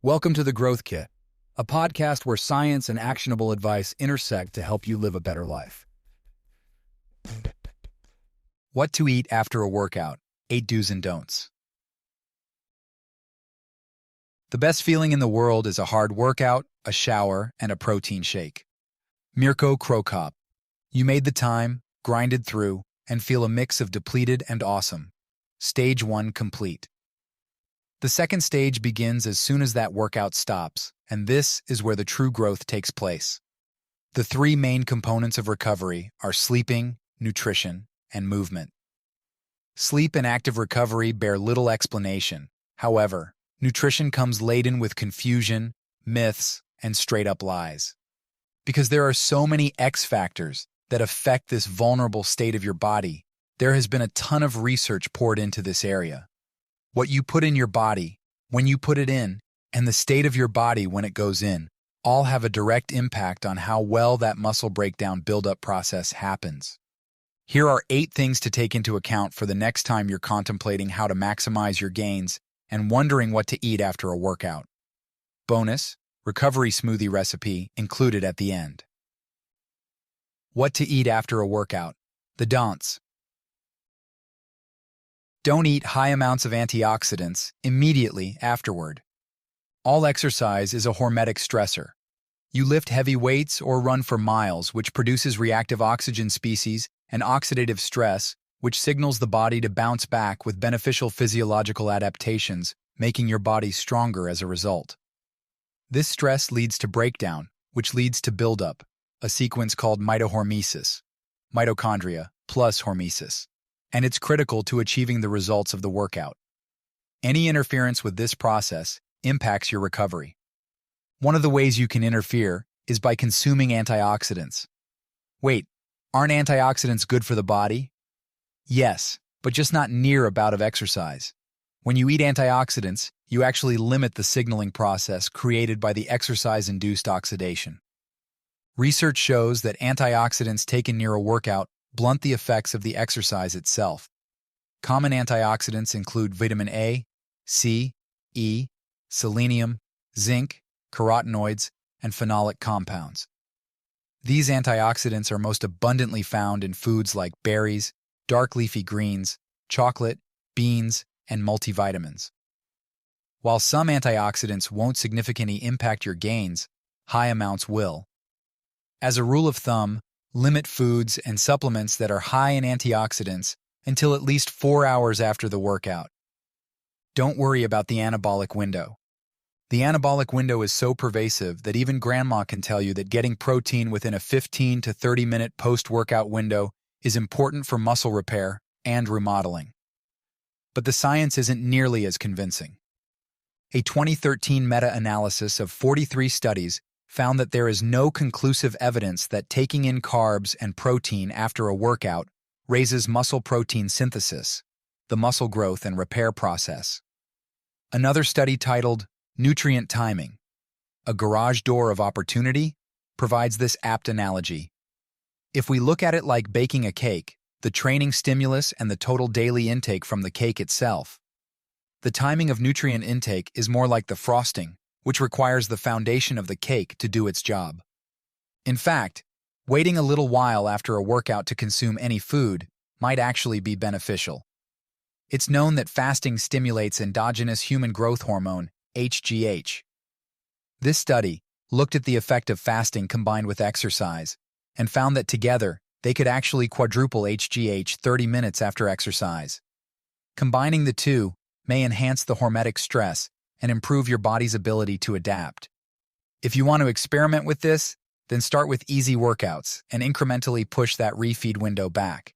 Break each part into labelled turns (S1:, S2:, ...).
S1: Welcome to The Growth Kit, a podcast where science and actionable advice intersect to help you live a better life. What to eat after a workout, 8 do's and don'ts. The best feeling in the world is a hard workout, a shower, and a protein shake. Mirko Krokop. You made the time, grinded through, and feel a mix of depleted and awesome. Stage 1 complete. The second stage begins as soon as that workout stops, and this is where the true growth takes place. The 3 main components of recovery are sleeping, nutrition, and movement. Sleep and active recovery bear little explanation. However, nutrition comes laden with confusion, myths, and straight-up lies. Because there are so many X factors that affect this vulnerable state of your body, there has been a ton of research poured into this area. What you put in your body, when you put it in, and the state of your body when it goes in, all have a direct impact on how well that muscle breakdown buildup process happens. Here are 8 things to take into account for the next time you're contemplating how to maximize your gains and wondering what to eat after a workout. Bonus, recovery smoothie recipe included at the end. What to eat after a workout. The don'ts. Don't eat high amounts of antioxidants immediately afterward. All exercise is a hormetic stressor. You lift heavy weights or run for miles, which produces reactive oxygen species and oxidative stress, which signals the body to bounce back with beneficial physiological adaptations, making your body stronger as a result. This stress leads to breakdown, which leads to buildup, a sequence called mitohormesis, mitochondria plus hormesis, and it's critical to achieving the results of the workout. Any interference with this process impacts your recovery. One of the ways you can interfere is by consuming antioxidants. Wait, aren't antioxidants good for the body? Yes, but just not near a bout of exercise. When you eat antioxidants, you actually limit the signaling process created by the exercise-induced oxidation. Research shows that antioxidants taken near a workout blunt the effects of the exercise itself. Common antioxidants include vitamin A, C, E, selenium, zinc, carotenoids, and phenolic compounds. These antioxidants are most abundantly found in foods like berries, dark leafy greens, chocolate, beans, and multivitamins. While some antioxidants won't significantly impact your gains, high amounts will. As a rule of thumb, limit foods and supplements that are high in antioxidants until at least 4 hours after the workout. Don't worry about the anabolic window. The anabolic window is so pervasive that even grandma can tell you that getting protein within a 15 to 30-minute post-workout window is important for muscle repair and remodeling. But the science isn't nearly as convincing. A 2013 meta-analysis of 43 studies found that there is no conclusive evidence that taking in carbs and protein after a workout raises muscle protein synthesis, the muscle growth and repair process. Another study titled Nutrient Timing, a Garage Door of Opportunity, provides this apt analogy. If we look at it like baking a cake, the training stimulus and the total daily intake from the cake itself, the timing of nutrient intake is more like the frosting, which requires the foundation of the cake to do its job. In fact, waiting a little while after a workout to consume any food might actually be beneficial. It's known that fasting stimulates endogenous human growth hormone, HGH. This study looked at the effect of fasting combined with exercise and found that together they could actually quadruple HGH 30 minutes after exercise. Combining the two may enhance the hormetic stress and improve your body's ability to adapt. If you want to experiment with this, then start with easy workouts and incrementally push that refeed window back.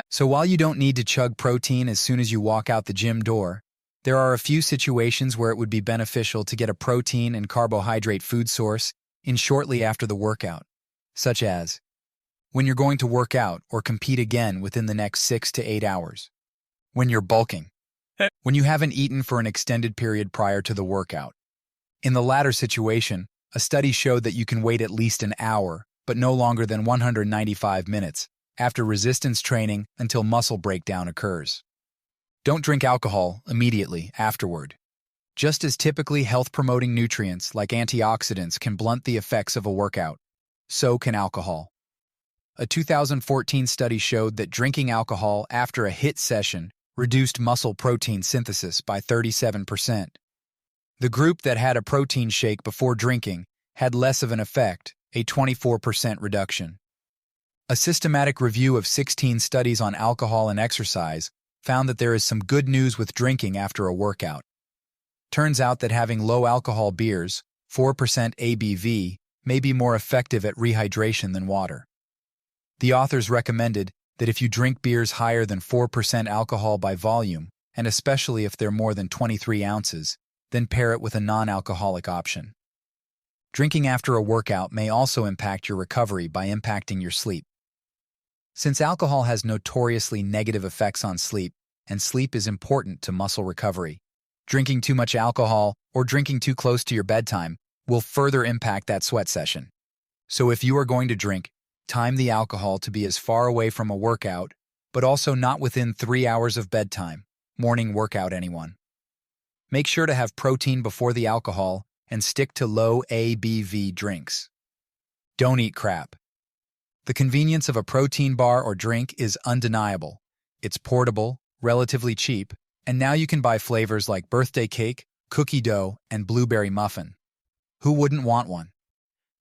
S1: So while you don't need to chug protein as soon as you walk out the gym door, there are a few situations where it would be beneficial to get a protein and carbohydrate food source in shortly after the workout, such as when you're going to work out or compete again within the next 6 to 8 hours, when you're bulking, when you haven't eaten for an extended period prior to the workout. In the latter situation, a study showed that you can wait at least an hour, but no longer than 195 minutes, after resistance training until muscle breakdown occurs. Don't drink alcohol immediately afterward. Just as typically health-promoting nutrients like antioxidants can blunt the effects of a workout, so can alcohol. A 2014 study showed that drinking alcohol after a HIIT session reduced muscle protein synthesis by 37%. The group that had a protein shake before drinking had less of an effect, a 24% reduction. A systematic review of 16 studies on alcohol and exercise found that there is some good news with drinking after a workout. Turns out that having low-alcohol beers, 4% ABV, may be more effective at rehydration than water. The authors recommended that if you drink beers higher than 4% alcohol by volume, and especially if they're more than 23 ounces, then pair it with a non-alcoholic option. Drinking after a workout may also impact your recovery by impacting your sleep. Since alcohol has notoriously negative effects on sleep, and sleep is important to muscle recovery, drinking too much alcohol or drinking too close to your bedtime will further impact that sweat session. So if you are going to drink, time the alcohol to be as far away from a workout, but also not within 3 hours of bedtime. Morning workout, anyone. Make sure to have protein before the alcohol and stick to low ABV drinks. Don't eat crap. The convenience of a protein bar or drink is undeniable. It's portable, relatively cheap, and now you can buy flavors like birthday cake, cookie dough, and blueberry muffin. Who wouldn't want one?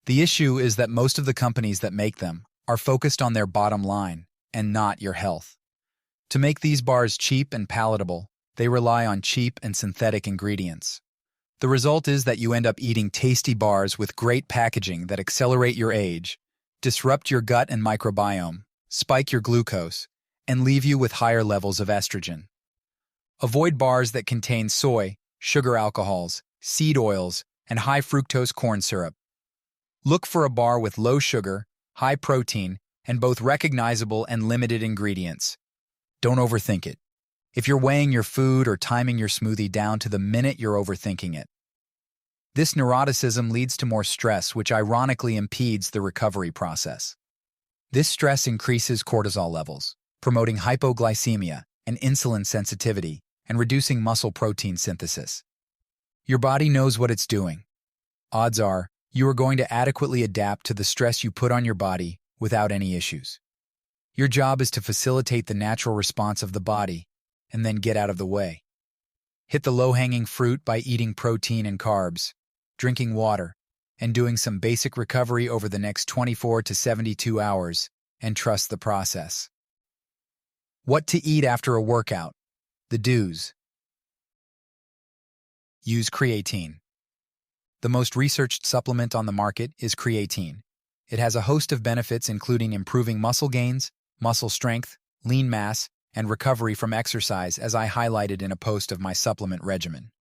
S1: The issue is that most of the companies that make them are focused on their bottom line and not your health. To make these bars cheap and palatable, they rely on cheap and synthetic ingredients. The result is that you end up eating tasty bars with great packaging that accelerate your age, disrupt your gut and microbiome, spike your glucose, and leave you with higher levels of estrogen. Avoid bars that contain soy, sugar alcohols, seed oils, and high fructose corn syrup. Look for a bar with low sugar, high protein, and both recognizable and limited ingredients. Don't overthink it. If you're weighing your food or timing your smoothie down to the minute, you're overthinking it. This neuroticism leads to more stress, which ironically impedes the recovery process. This stress increases cortisol levels, promoting hypoglycemia and insulin sensitivity, and reducing muscle protein synthesis. Your body knows what it's doing. Odds are, you are going to adequately adapt to the stress you put on your body without any issues. Your job is to facilitate the natural response of the body and then get out of the way. Hit the low-hanging fruit by eating protein and carbs, drinking water, and doing some basic recovery over the next 24 to 72 hours, and trust the process. What to eat after a workout. The do's. Use creatine. The most researched supplement on the market is creatine. It has a host of benefits including improving muscle gains, muscle strength, lean mass, and recovery from exercise, as I highlighted in a post of my supplement regimen.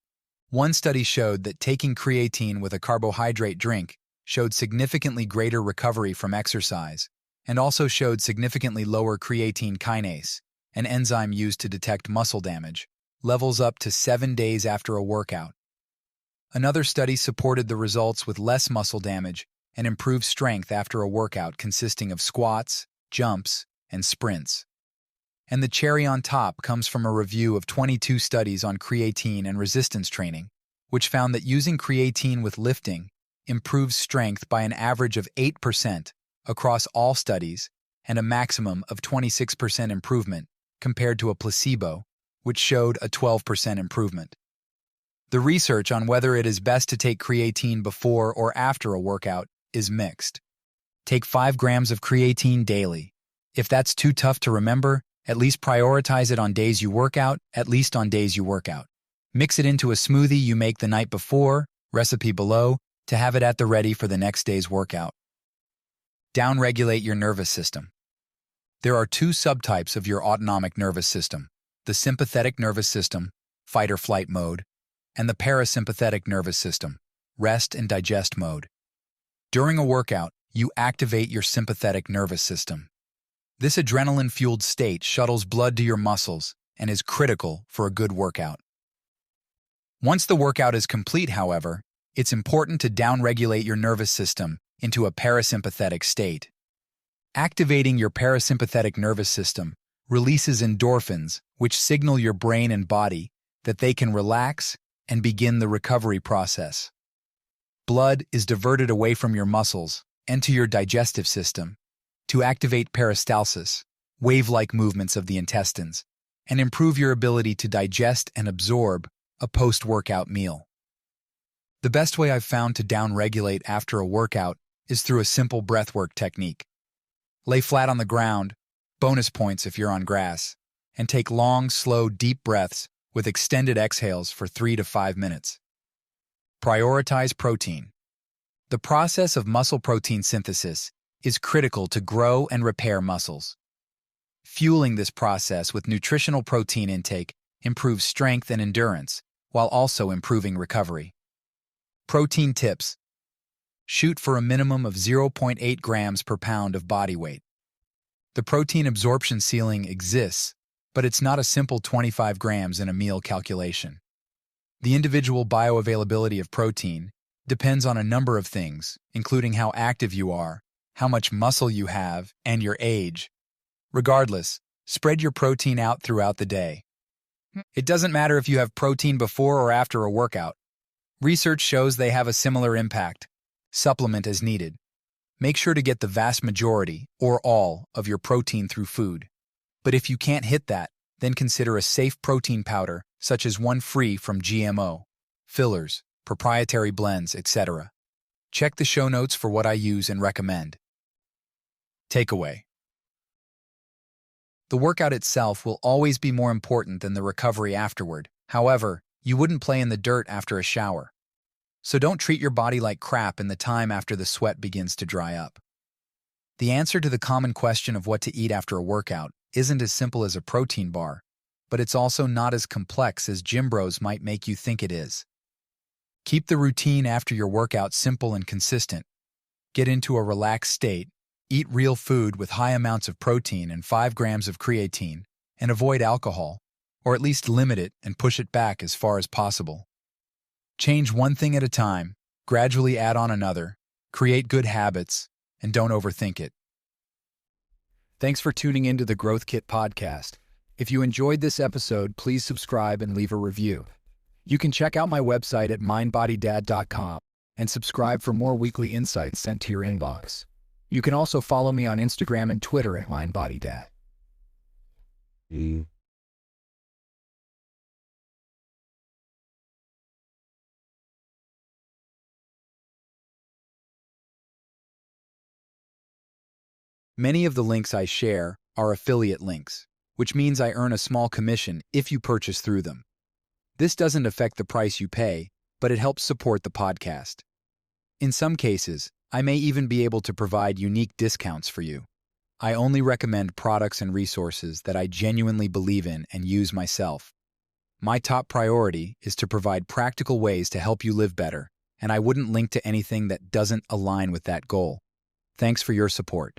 S1: One study showed that taking creatine with a carbohydrate drink showed significantly greater recovery from exercise, and also showed significantly lower creatine kinase, an enzyme used to detect muscle damage, levels up to 7 days after a workout. Another study supported the results with less muscle damage and improved strength after a workout consisting of squats, jumps, and sprints. And the cherry on top comes from a review of 22 studies on creatine and resistance training, which found that using creatine with lifting improves strength by an average of 8% across all studies and a maximum of 26% improvement compared to a placebo, which showed a 12% improvement. The research on whether it is best to take creatine before or after a workout is mixed. Take 5 grams of creatine daily. If that's too tough to remember, at least prioritize it on days you work out, Mix it into a smoothie you make the night before, recipe below, to have it at the ready for the next day's workout. Downregulate your nervous system. There are 2 subtypes of your autonomic nervous system: the sympathetic nervous system, fight or flight mode, and the parasympathetic nervous system, rest and digest mode. During a workout, you activate your sympathetic nervous system. This adrenaline-fueled state shuttles blood to your muscles and is critical for a good workout. Once the workout is complete, however, it's important to downregulate your nervous system into a parasympathetic state. Activating your parasympathetic nervous system releases endorphins, which signal your brain and body that they can relax and begin the recovery process. Blood is diverted away from your muscles and to your digestive system to activate peristalsis, wave-like movements of the intestines, and improve your ability to digest and absorb a post-workout meal. The best way I've found to downregulate after a workout is through a simple breathwork technique. Lay flat on the ground, bonus points if you're on grass, and take long, slow, deep breaths with extended exhales for 3 to 5 minutes. Prioritize protein. The process of muscle protein synthesis is critical to grow and repair muscles. Fueling this process with nutritional protein intake improves strength and endurance, while also improving recovery. Protein tips. Shoot for a minimum of 0.8 grams per pound of body weight. The protein absorption ceiling exists, but it's not a simple 25 grams in a meal calculation. The individual bioavailability of protein depends on a number of things, including how active you are, how much muscle you have, and your age. Regardless, spread your protein out throughout the day. It doesn't matter if you have protein before or after a workout. Research shows they have a similar impact. Supplement as needed. Make sure to get the vast majority, or all, of your protein through food. But if you can't hit that, then consider a safe protein powder, such as one free from GMO, fillers, proprietary blends, etc. Check the show notes for what I use and recommend. Takeaway. The workout itself will always be more important than the recovery afterward. However, you wouldn't play in the dirt after a shower. So don't treat your body like crap in the time after the sweat begins to dry up. The answer to the common question of what to eat after a workout isn't as simple as a protein bar, but it's also not as complex as gym bros might make you think it is. Keep the routine after your workout simple and consistent. Get into a relaxed state, eat real food with high amounts of protein and 5 grams of creatine, and avoid alcohol, or at least limit it and push it back as far as possible. Change one thing at a time, gradually add on another, create good habits, and don't overthink it. Thanks for tuning into the Growth Kit podcast. If you enjoyed this episode, please subscribe and leave a review. You can check out my website at MindBodyDad.com and subscribe for more weekly insights sent to your inbox. You can also follow me on Instagram and Twitter at MindBodyDad. Many of the links I share are affiliate links, which means I earn a small commission if you purchase through them. This doesn't affect the price you pay, but it helps support the podcast. In some cases, I may even be able to provide unique discounts for you. I only recommend products and resources that I genuinely believe in and use myself. My top priority is to provide practical ways to help you live better, and I wouldn't link to anything that doesn't align with that goal. Thanks for your support.